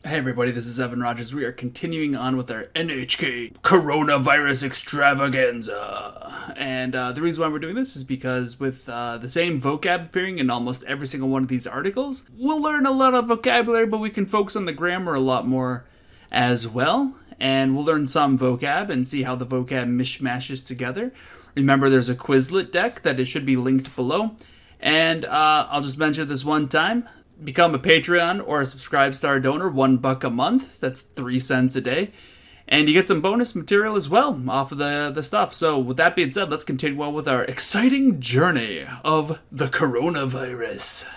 Hey everybody, this is Evan Rogers. We are continuing on with our NHK Coronavirus Extravaganza. And the reason why we're doing this is because with the same vocab appearing in almost every single one of these articles, we'll learn a lot of vocabulary, but we can focus on the grammar a lot more as well. And we'll learn some vocab and see how the vocab mishmashes together. Remember, there's a Quizlet deck that it should be linked below. And I'll just mention this one time. Become a Patreon or a Subscribe Star donor, $1 a month. That's 3 cents a day. And you get some bonus material as well off of the stuff. So with that being said, let's continue on with our exciting journey of the coronavirus.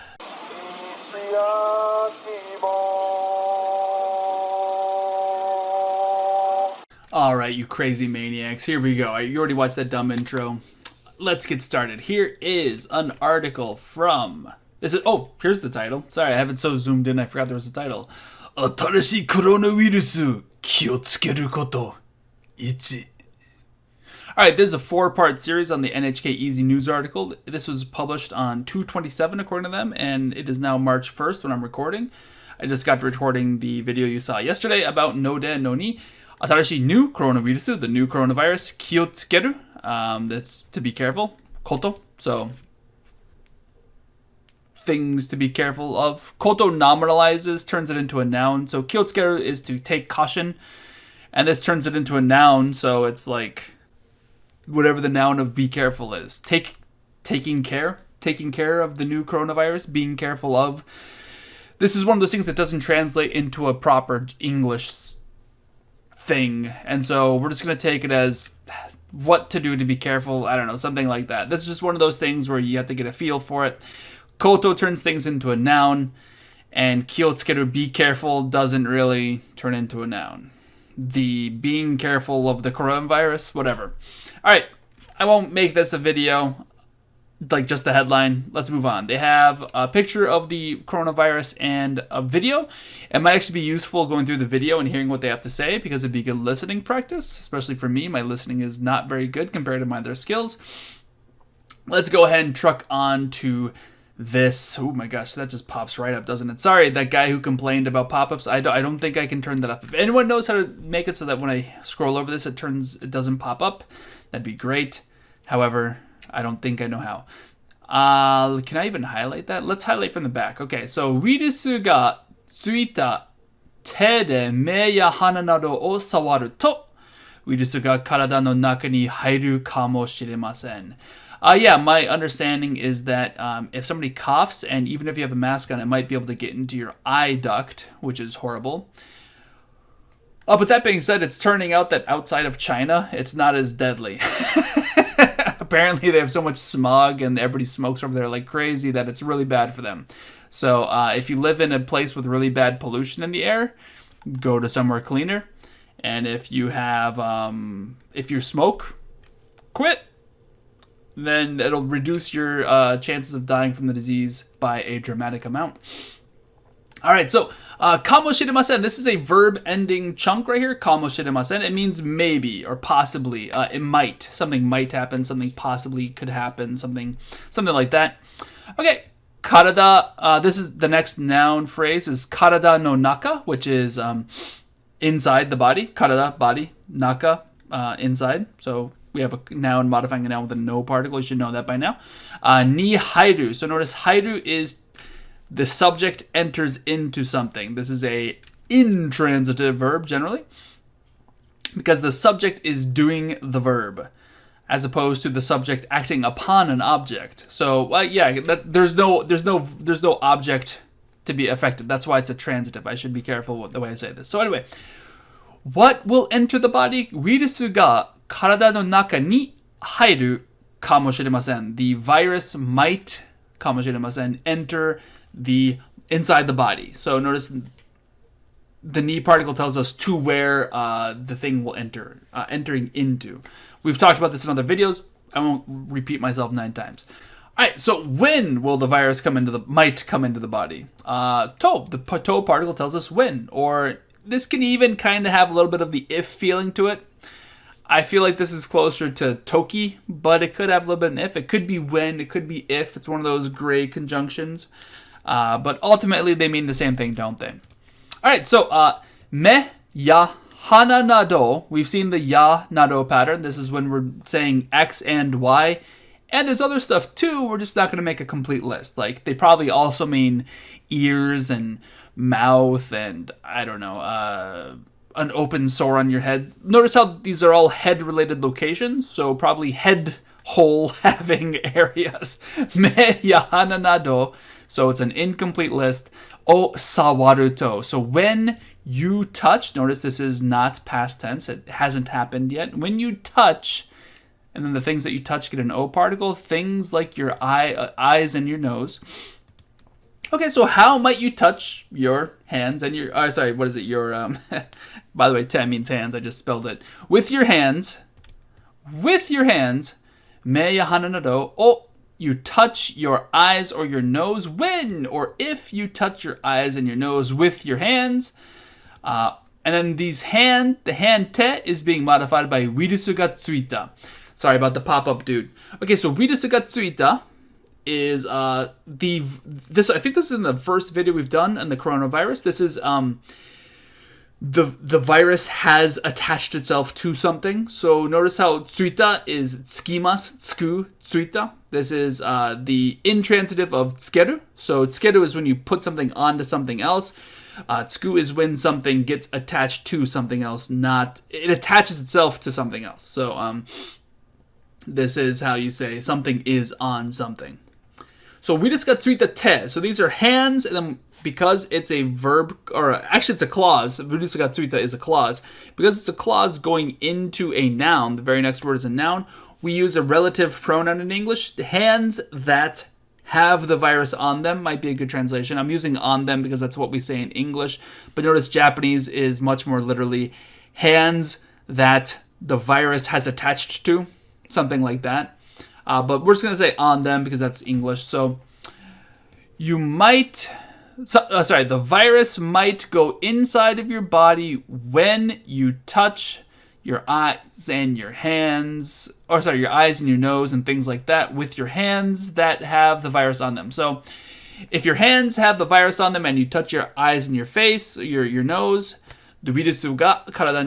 Alright, you crazy maniacs. Here we go. You already watched that dumb intro. Let's get started. Here is an article from... here's the title. Sorry, I have it so zoomed in, I forgot there was a title. 新しいコロナウイルス気をつけること1. Alright, this is a 4-part series on the NHK Easy News article. This was published on 2/27 according to them, and it is now March 1st when I'm recording. I just got to recording the video you saw yesterday about Node no ni. 新しい new coronavirus, the new coronavirus, 気をつける. That's to be careful. Koto. So... things to be careful of. Koto nominalizes, turns it into a noun. So kiotsukeru is to take caution, and this turns it into a noun. So it's like whatever the noun of be careful is. Taking care of the new coronavirus, being careful of. This is one of those things that doesn't translate into a proper English thing, and so we're just gonna take it as what to do to be careful. I don't know, something like that. This is just one of those things where you have to get a feel for it. Koto turns things into a noun, and kiotsukeru, be careful, doesn't really turn into a noun. The being careful of the coronavirus, whatever. Alright, I won't make this a video, like just the headline. Let's move on. They have a picture of the coronavirus and a video. It might actually be useful going through the video and hearing what they have to say, because it'd be good listening practice, especially for me. My listening is not very good compared to my other skills. Let's go ahead and truck on to this. Oh my gosh, that just pops right up, doesn't it? Sorry, that guy who complained about pop-ups. I don't think I can turn that off. If anyone knows how to make it so that when I scroll over this, it doesn't pop up, that'd be great. However, I don't think I know how. Can I even highlight that? Let's highlight from the back. Okay, so ウイルスがついた手で目や鼻などを触ると、ウイルスが体の中に入るかもしれません。Yeah, my understanding is that if somebody coughs, and even if you have a mask on, it might be able to get into your eye duct, which is horrible. But that being said, it's turning out that outside of China, it's not as deadly. Apparently, they have so much smog, and everybody smokes over there like crazy that it's really bad for them. So if you live in a place with really bad pollution in the air, go to somewhere cleaner. And if you have, if you smoke, quit. Then it'll reduce your chances of dying from the disease by a dramatic amount. Alright, so, kamoshiremasen, this is a verb-ending chunk right here, kamoshiremasen. It means maybe or possibly. It might. Something might happen, something possibly could happen, something like that. Okay, karada, this is the next noun phrase, is karada no naka, which is inside the body. Karada, body, naka, inside. So... we have a noun modifying a noun with a no particle. You should know that by now. Ni hairu. So notice hairu is the subject enters into something. This is a intransitive verb generally, because the subject is doing the verb as opposed to the subject acting upon an object. So yeah, there's no object to be affected. That's why it's a transitive. I should be careful with the way I say this. So anyway, what will enter the body? ウイルスが体の中に入るかもしれません. The virus might かもしれません enter the inside the body. So notice the ni particle tells us to where the thing will enter, entering into. We've talked about this in other videos. I won't repeat myself 9 times. Alright, so when will the virus might come into the body? The to particle tells us when, or this can even kind of have a little bit of the if feeling to it. I feel like this is closer to toki, but it could have a little bit of an if. It could be when, it could be if. It's one of those gray conjunctions. But ultimately, they mean the same thing, don't they? All right, so me ya hana nado. We've seen the ya nado pattern. This is when we're saying X and Y. And there's other stuff too. We're just not going to make a complete list. Like, they probably also mean ears and mouth and, I don't know, an open sore on your head. Notice how these are all head-related locations. So probably head hole having areas. Me ya hana nado. So it's an incomplete list. O sawaru to. So when you touch, notice this is not past tense. It hasn't happened yet. When you touch, and then the things that you touch get an O particle, things like your eyes and your nose. Okay, so how might you touch your hands and your, your, by the way, te means hands. I just spelled it. With your hands, me ya hana nado, o, you touch your eyes or your nose when or if you touch your eyes and your nose with your hands. And then the hand te is being modified by wirusu ga tsuita. Sorry about the pop-up, dude. Okay, so wirusu ga tsuita is I think this is in the first video we've done on the coronavirus. This is the virus has attached itself to something. So notice how tsuita is tsukimasu, tsuku, tsuita. This is the intransitive of tsukeru. So tsukeru is when you put something onto something else. Tsuku is when something gets attached to something else, it attaches itself to something else. So this is how you say something is on something. So we just got tsuita te. So these are hands, and then because it's a verb, or actually it's a clause, wirusu ga tsuita is a clause. Because it's a clause going into a noun, the very next word is a noun, we use a relative pronoun in English. Hands that have the virus on them might be a good translation. I'm using on them because that's what we say in English. But notice Japanese is much more literally hands that the virus has attached to. Something like that. But we're just going to say on them because that's English. So you might... the virus might go inside of your body when you touch your eyes and your hands, your eyes and your nose and things like that with your hands that have the virus on them. So if your hands have the virus on them and you touch your eyes and your face, your nose, the virusu ga karada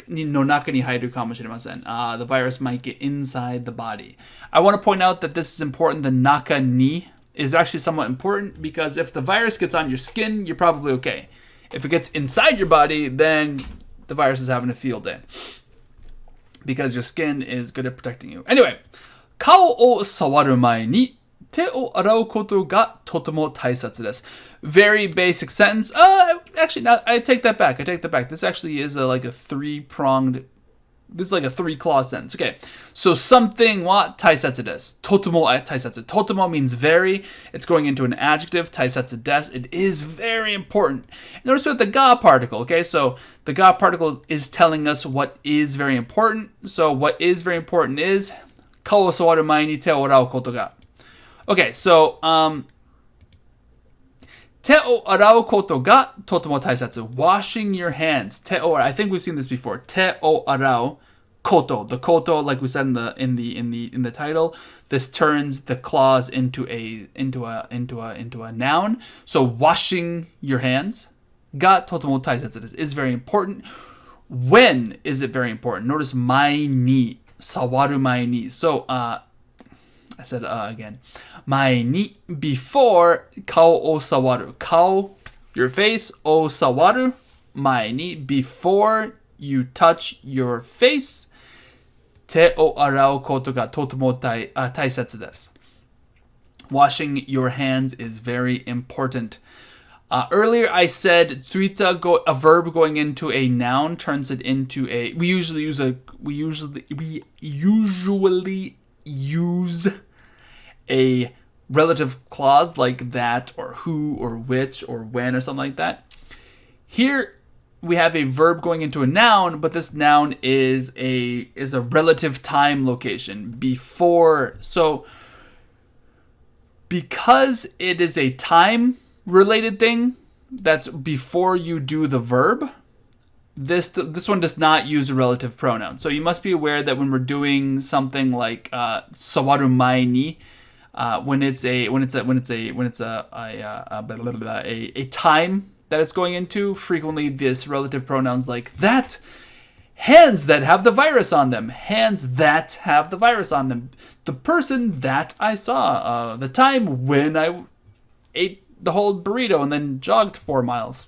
no naka ni hairu kamoshimasen. The virus might get inside the body. I want to point out that this is important. The naka ni is actually somewhat important because if the virus gets on your skin, you're probably okay. If it gets inside your body, then the virus is having a field day. Because your skin is good at protecting you. Anyway, kao o sawaru mae ni te o arau koto ga totemo taisatsu desu. Very basic sentence. Actually, no, I take that back. This actually is like a three-pronged... This is like a three-clause sentence. Okay, so something wa taisatsu desu. Totemo taisatsu. Totemo means very. It's going into an adjective. Taisatsu desu. It is very important. Notice with the ga particle. Okay, so the ga particle is telling us what is very important. So what is very important is kao o sawaru mae ni te o arau koto ga. Okay, so te o arau koto ga totemo taisatsu. Washing your hands. Te o, I think we've seen this before. Te o arau koto. The koto, like we said in the title, this turns the clause into a noun. So washing your hands ga totemo taisatsu is very important. When is it very important? Notice mae ni, sawaru mae ni. So I said again. Mae ni, before kao o sawaru. Kao, your face, o sawaru, mae ni, before you touch your face. Te o arau koto ga totemo taisatsu desu. Washing your hands is very important. Earlier I said tsuita, a verb going into a noun turns it into a... We usually use a relative clause like that or who or which or when or something like that. Here we have a verb going into a noun, but this noun is a relative time location before. So because it is a time related thing that's before you do the verb, this one does not use a relative pronoun. So you must be aware that when we're doing something like sawaru mae ni, when it's a time that it's going into, frequently this relative pronouns like that, hands that have the virus on them, hands that have the virus on them, the person that I saw, the time when I ate the whole burrito and then jogged 4 miles.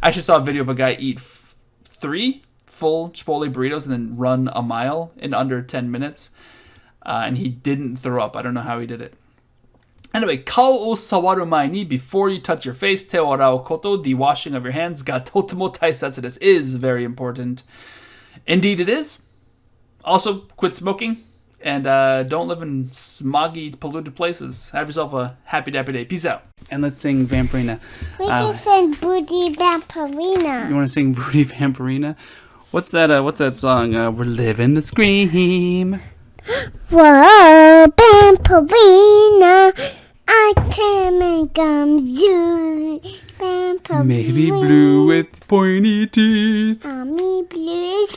I actually saw a video of a guy eat 3 full Chipotle burritos and then run a mile in under 10 minutes. And he didn't throw up. I don't know how he did it. Anyway, kao o sawaru mae ni, before you touch your face, te o arau koto, the washing of your hands, ga totemo taisetsu desu, is very important. Indeed it is. Also, quit smoking. And don't live in smoggy, polluted places. Have yourself a happy, dappy day. Peace out. And let's sing Vampirina. We can sing Booty Vampirina. You want to sing Booty Vampirina? What's that song? We're living the scream. Whoa, Vampirina. I can make zoo. Vampirina. Maybe blue with pointy teeth. Me blue is